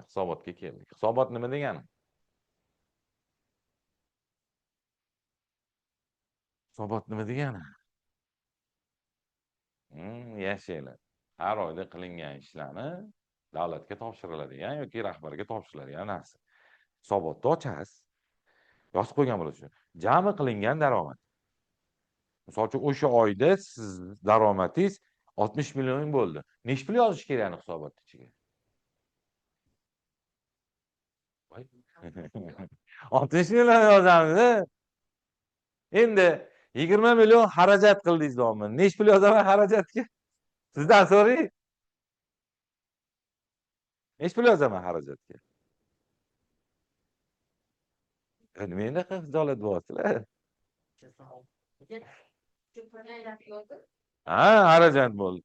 hisobotga keldik. Hisobot nima degani? Hisobot nima degani? Yashaylar. Har oyda qilingan ishlarni davlatga topshiriladigan yoki rahbarga topshiriladigan narsa. Hisobotni ochasiz. Yozib qo'ygan bo'lasiz. Jami qilingan daromad. Misol uchun o'sha oyda siz daromadingiz 60 million bo'ldi. Nech pul yozish kerak hisobot ichiga? 60 million yozamiz. Endi 20 million xarajat qildingiz deyapman. Nech pul yozaman xarajatga? Sizdan so'rayman. Nech pul yozaman xarajatga? Nima endi xijolat bo'lasizlar? Xarajat bo'ldi.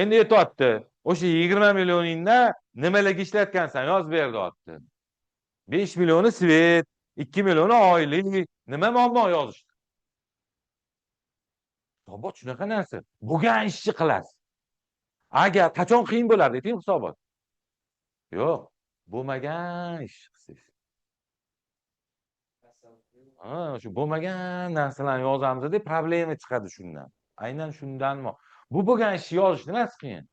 Endi yetyapti. O'sha 20 millioningdan nimalarga ishlatgansan yozib ber deyapti. 5 millioni svet, 2 millioni oylik, nima muammo yozishdi. Hisobot shunaqa narsa. Bo'lgan ishni qilasiz. Agar qachon qiyin bo'lardi, ayting hisobot. Yo'q, bo'lmagan ish qilsangiz. Shu bo'lmagan narsalarni yozamiz deb problema chiqadi shundan. Aynan shundanmi? Bu bo'lgan ishni yozish nimasi qiyin?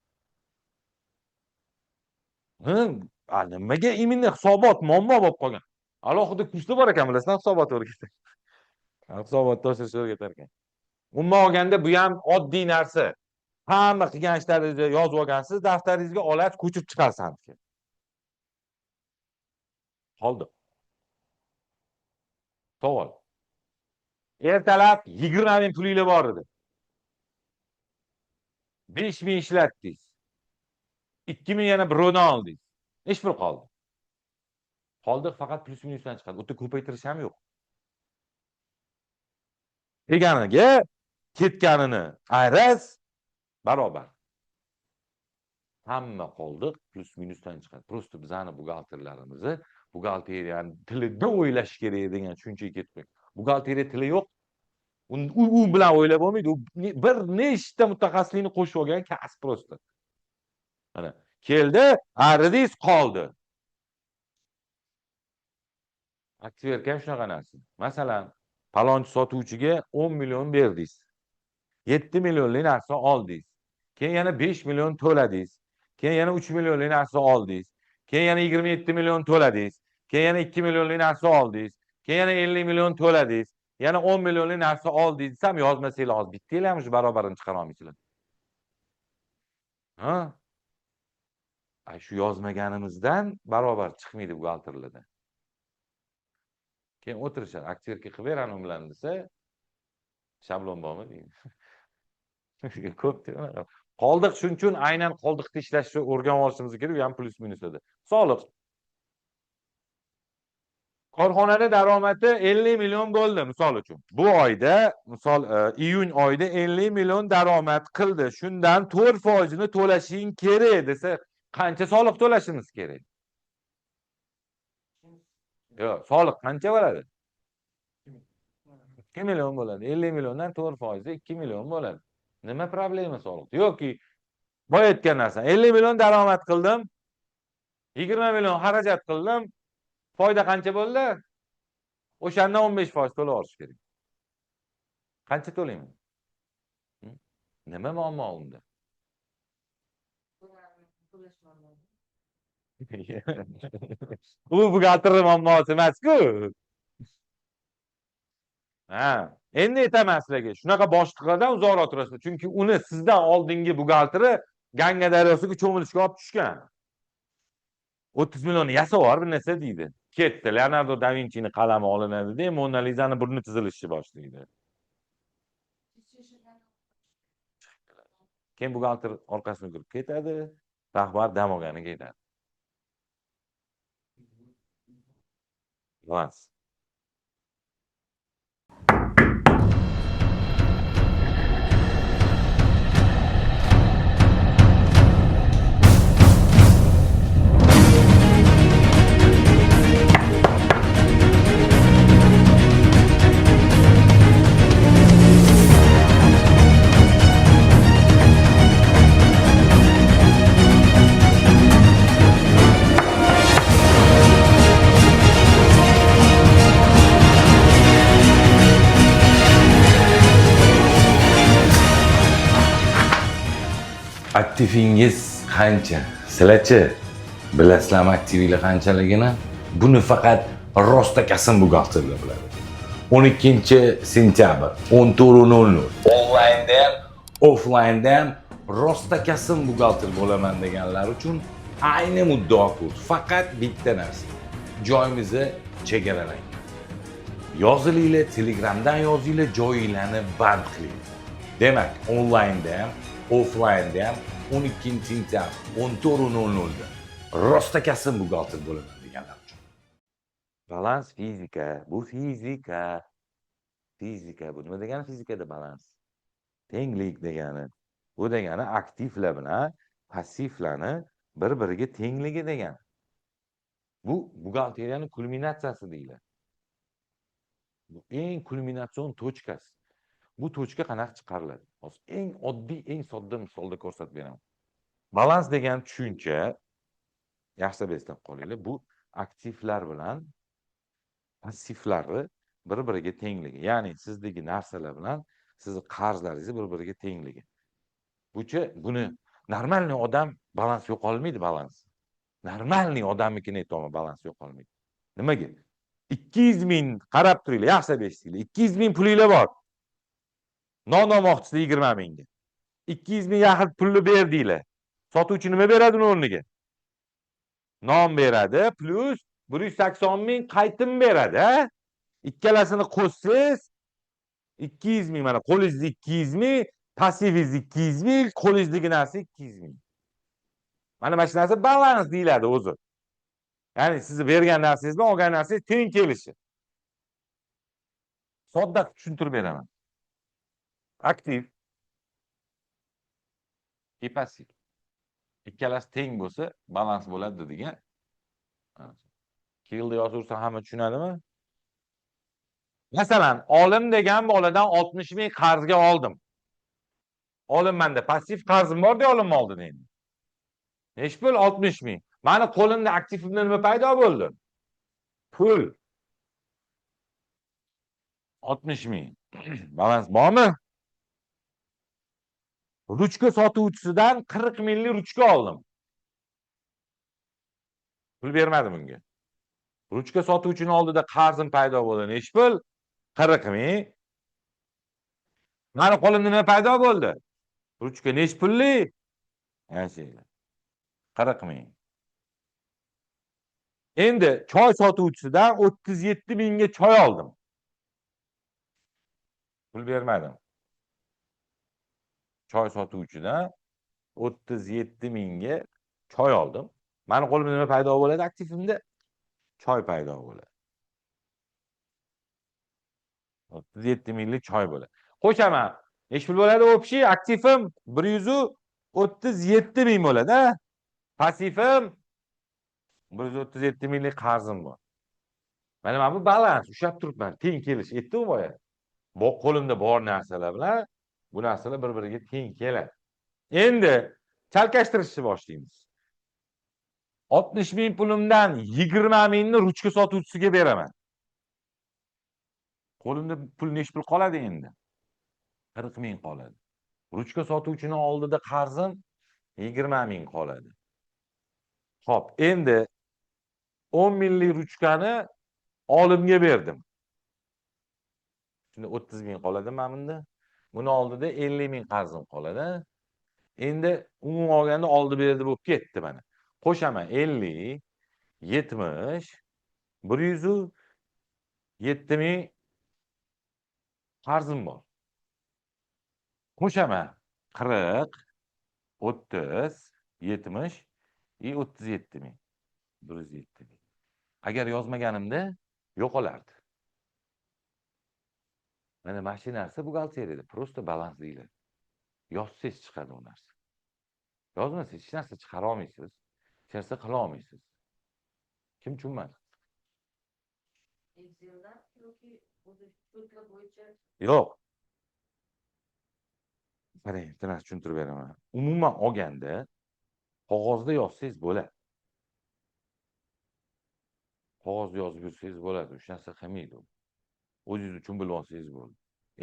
Nimaga imенно hisobot muammo bo'lib qolgan? Alohida kursda bor ekan bilasizlar, hisobot o'rgatadi. Hisobotni oshirish o'rgatar ekan. Umuman olganda bu ham oddiy narsa. Hamma qilgan ishlaringizni yozib olgansiz, daftaringizga olasiz, ko'chirib chiqarsangiz. Qoldi. Savol. Ertalab 20 ming pulingiz bor edi. 5 ming ishlatdingiz. 2 ming yana birovdan oldingiz. Nech pul qoldi? Qoldi faqat plus minusdan chiqadi. O'ta ko'paytirish ham yo'q. Deganiga ketganini ayras barobar. Hamma qoldiq plus minusdan chiqadi. Prosta bizani buxgalterlarimizni buxgalteriyani tilida o'ylash kerak degan tushunchaga ketib. Buxgalteriya tili yo'q. U bilan o'ylab bo'lmaydi. Bir nechta mutaxassislikni qo'shib olgan kasb prosta. Mana keldi, aridingiz qoldi. Aktivka ham shunaqa narsa. Masalan, palonchi sotuvchiga 10 million berdingiz. 7 millionlik narsa oldingiz. Keyin yana 5 million to'ladingiz. Keyin yana 3 millionlik narsa oldingiz. Keyin yana 27 million to'ladingiz. Keyin yana 2 millionlik narsa oldingiz. Keyin yana 50 million to'ladingiz. Yana 10 millionlik narsa oldingiz desam yozmasanglar hozir bittanglar ham shu barobarini chiqara olmaysizlar. Shu yozmaganimizdan barobar chiqmaydi buxgalterlarda. Keyin o'tirishadi, aktivka qilib berani bilan desa, shablon bormi deydi. Ko'p demadim. Qoldiq shuning uchun aynan qoldiqda ishlashni o'rganib olishimiz kerak, u ham plus minus edi. Soliq. Korxonada daromadi 50 million bo'ldi, misol uchun. Bu oyda, misol iyun oyida 50 million daromad qildi. Shundan 4% ni to'lashing kerak desa, qancha soliq to'lashimiz kerak? Yo'q, soliq qancha bo'ladi? 2 million bo'ladi. 50 milliondan 4% 2 million bo'ladi. Nima problema soliq? Yo'qki, boya aytgan narsa. 50 million daromad qildim. 20 million xarajat qildim. Foyda qancha bo'ldi? O'shandan 15% to'lab olish kerak. Qancha to'layman? Nima muammo unda? U buxgalter muammosi emas-ku. Endi aytaman sizlarga, shunaqa boshliqlardan uzoqroq turasizlar. Chunki uni sizdan oldingi buxgalteri Ganga daryosiga cho'milishga olib tushgan. 30 million yasab bor bir narsa deydi. Ketdi. Leonardo da Vinci'ning qalami olinadi-da, Mona Lisa'ni burni chizilishni boshlaydi. Keyin buxgalter orqasini kirib ketadi, rahbar dam olganiga ketadi. Bas. aktivingiz qancha? Sizlarchi bilasizlarmi aktivinglar qanchaligini? Buni faqat rostakasm buxgalterlar biladi. 12 sentyabr 14:00 onlaynda ham, offlaynda ham rostakasm buxgalter bo'laman deganlar uchun ayni muddao kod. Faqat bitta narsa. Joyimizni chegaralang. Yozilinglar, Telegramdan yozinglar, joyinglarni band qiling. Demak, onlaynda ham, offlaynda ham 12 sentyabr 14:00 da rostakasm buxgalter bo'laman deganlar uchun. Balans fizika, bu fizika. Fizika, bu nima degani fizikada balans? Tenglik degani. Bu degani aktivlar bilan passivlarni bir-biriga tengligi degani. Bu buxgalteriyaning kulminatsiyasi deyiladi. Bu eng kulminatsion tochkasi. Bu tochka qanaqa chiqariladi? Hozir eng oddiy, eng sodda misolda ko'rsatib beraman. Balans degan tushuncha, yaxshilab eslab qolinglar, bu aktivlar bilan passivlarni bir-biriga tengligi. Ya'ni sizdagi narsalar bilan sizni qarzlaringiz bir-biriga tengligi. Buni normalniy odam balans yo'qolmaydi, balans. Normalniy odamnikini aytaman, balans yo'qolmaydi. Nimaga? 200 ming qarab turinglar, yaxshilab eshitinglar. 200 ming pulinglar bor. Non olmoqchisiz 20 mingga. 200 ming yaxit pulni berdinglar. Sotuvchi nima beradi uning o'rniga? Non beradi plus 180 ming qaytim beradi. Ikkalasini qo'shsiz 200 ming, mana qo'lingizda 200 ming, passivingizda 200 ming, qo'lingizdagi narsa 200 ming. Mana shu narsa balans deyiladi o'zi. Ya'ni siz bergan narsangiz bilan olgan narsangiz teng kelishi. Sodda tushuntirib beraman. Aktiv va passiv. Ikkalasi teng bo'lsa, balans bo'ladi degan. Keldi yozursa hamma tushunadimi? Masalan, olim degan boladan 60 ming qarzga oldim. Olimmanda passiv qarzim bor deb olim oldi endi. Nechi pul? 60 ming. Mani qo'limda aktivimda nima paydo bo'ldi? Pul. 60 ming. Balans bormi? Ruchka sotuvchisidan 40 minglik ruchka oldim. Pul bermadim unga. Ruchka sotuvchining oldida qarzim paydo bo'ldi. Nechi pul? 40 ming. Mani qo'limda nima paydo bo'ldi? Ruchka nechi pullik? Yashaylar. 40 ming. Endi choy sotuvchisidan 37 mingga choy oldim. Pul bermadim. Choy sotuvchidan 37 mingga choy oldim. Mani qo'limda nima paydo bo'ladi? Aktivimda choy paydo bo'ladi. 37 minglik choy bo'ladi. Qo'shaman. Nechi pul bo'ladi? Общий aktivim 137 ming bo'ladi, ha? Passivim 137 minglik qarzim bor. Mana bu balans, ushlab turibman, teng kelish. Aytdim boya. Bu qo'limda bor narsalar bilan bu narsalar bir-biriga teng keladi. Endi chalkashtirishni boshlaymiz. 60 ming pulimdan 20 mingni ruchka sotuvchisiga beraman. Qo'limda pul nechi pul qoladi endi? 40 ming qoladi. Ruchka sotuvchining oldida qarzim 20 ming qoladi. Xo'p, endi 10 minglik ruchkani olimga berdim. Shunda 30 ming qoladi mana bunda. Buni oldida 50 ming qarzim qoladi. Endi umuman olganda oldi berdi bo'lib ketdi mana. Qo'shaman 50, 70, 107 ming qarzim bor. Qo'shaman 40, 30, 70 va 37 ming. 107 ming. Agar yozmaganimda yo'qolardi. Mana mashina narsa buxgalteriyada prosta balans deyiladi. Yozsangiz chiqadi u narsa. Yozmasangiz hech narsa chiqara olmaysiz. Hech narsa qila olmaysiz. Kim tushunmadi? Excelda yoki o'zi bo'yicha? Yo'q. Qarang, bitta narsa tushuntirib beraman. Umuman olganda qog'ozda yozsangiz bo'ladi. Qog'ozda yozib yursangiz bo'ladi. Hech narsa qilmaydi u. O'zingiz uchun bilib olsangiz bo'ladi.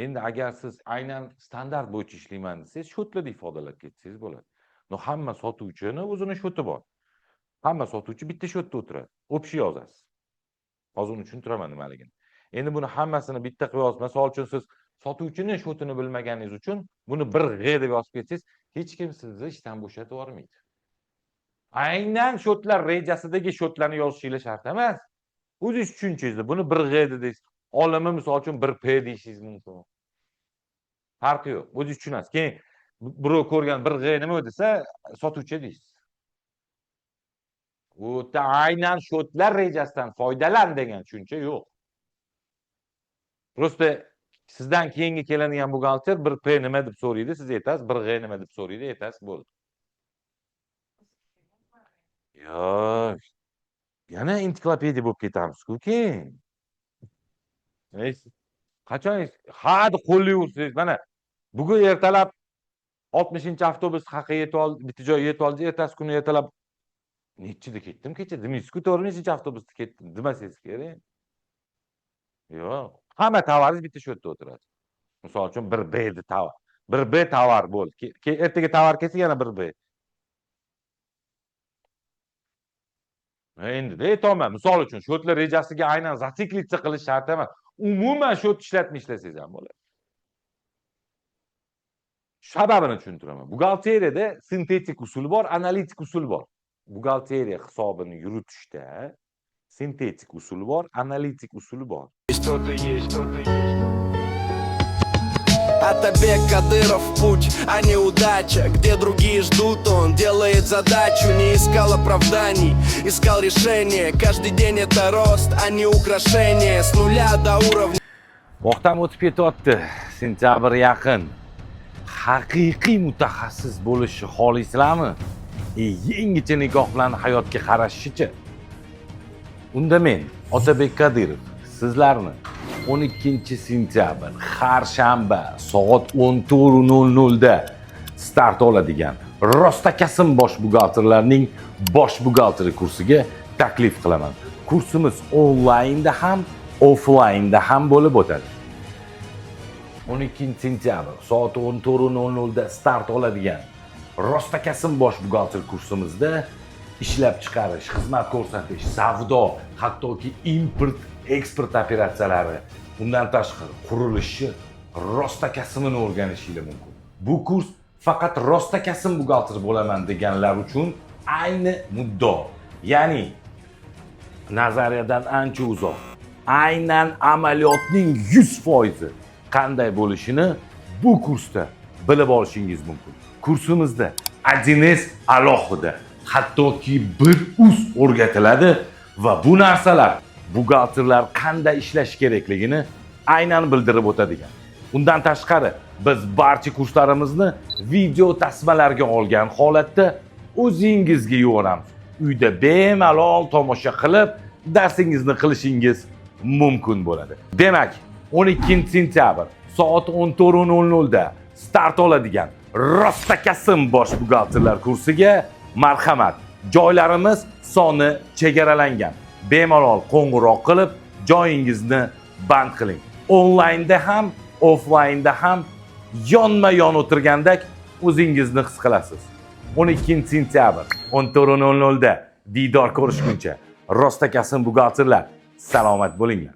Endi agar siz aynan standart bo'yicha ishlayman desangiz, shotlarda ifodalab ketsangiz bo'ladi. No, hamma sotuvchini o'zini shoti bor. Hamma sotuvchi bitta shotda o'tiradi. Общий yozasiz. Hozir uni tushuntiraman nimaligini. Endi buni hammasini bitta qilib yozib, masalan uchun siz sotuvchining shotini bilmaganingiz uchun buni 1G deb yozib ketsangiz, hech kim sizni ishdan bo'shatib yubormaydi. Aynan shotlar rejasidagi shotlarni yozishingiz shart emas. O'zingiz tushunchangizni buni 1G dedingiz. Olimi misol uchun 1P deyishingiz mumkin. Farqi yo'q. O'zingiz tushunasiz. Keyin birov ko'rgan 1G nima desa, sotuvchi deysiz. U yerda aynan shotlar rejasidan foydalan degan tushuncha yo'q. Prosta sizdan keyingi keladigan buxgalter 1P nima deb so'raydi, siz aytasiz, 1G nima deb so'raydi, aytasiz, bo'ldi. Yo'q. Yana ensiklopediya bo'lib ketamiz-ku keyin. Qachon hadi qo'llayversangiz, mana bugun ertalab 60-avtobus haqiga yetib oldi, bitta joyga yetib oldi, ertasi kuni ertalab nechida ketdim kecha, demaysiz-ku, to'g'rimi, avtobusda ketdim demasangiz kerak. Yo'q. Hamma tovaringiz bitta shotda o'tiradi. Misol uchun 1B tovar. 1B tovar bo'ldi. Ertaga tovar kelsa yana 1B. Endi aytaman, misol uchun shotlar rejasiga aynan zatsiklitsa qilish shart emas. Umuman shot ishlatma ishlasangiz ham bo'ladi. Sababini tushuntiraman. Buxgalteriyada sintetik usul bor, analitik usul bor. Buxgalteriya hisobini yuritishda sintetik usul bor, analitik usul bor. Атабек Кадыров путь, а не удача. Где другие ждут, он делает задачу. Не искал оправданий, искал решения. Каждый день это рост, а не украшение. С нуля до уровня. Vaqtim o'tib ketyapti. Sentabr yaqin. Haqiqiy mutaxassis bo'lishni xohlaysizlarmi? Yangicha nigoh bilan hayotga qarashichi? Unda men, Otabek Kadirov, sizlarni 12-sentabr har shanba soat 14:00 da start oladigan Rostakasim bosh buxgalterlarning bosh buxgalteri kursiga taklif qilaman. Kursimiz onlaynda ham, offlaynda ham bo'lib o'tadi. 12-sentabr soat 14:00 da start oladigan Rostakasim bosh buxgalter kursimizda ishlab chiqarish, xizmat ko'rsatish, savdo, hattoki import, eksport operatsiyalari, undan tashqari qurilishni Rostakasimini o'rganishingiz mumkin. Bu kurs faqat Rostakasim buxgalter bo'laman deganlar uchun ayni muddao. Ya'ni nazariyadan ancha uzoq, aynan amaliyotning 100% qanday bo'lishini bu kursda bilib olishingiz mumkin. Kursimizda 1S alohida, hattoki 1uz o'rgatiladi va bu narsalar buxgalterlar qanday ishlash kerakligini aynan bildirib o'tadigan. Undan tashqari biz barcha kurslarimizni video tasmalarga olgan holatda o'zingizga yuboramiz. Uyda bemalol tomosha qilib darsingizni qilishingiz mumkin bo'ladi. Demak, 12-sentabr soat 14:00 da start oladigan Rostakasim bosh buxgalterlar kursiga marhamat. Joylarimiz soni chegaralangan. Bemalol qo'ng'iroq qilib joyingizni band qiling. Onlaynda ham, offlaynda ham yonma-yon o'tirgandek o'zingizni his qilasiz. 12-sentabr 14:00 da diydor ko'rishguncha Rostakasim buxgalterlar salomat bo'linglar.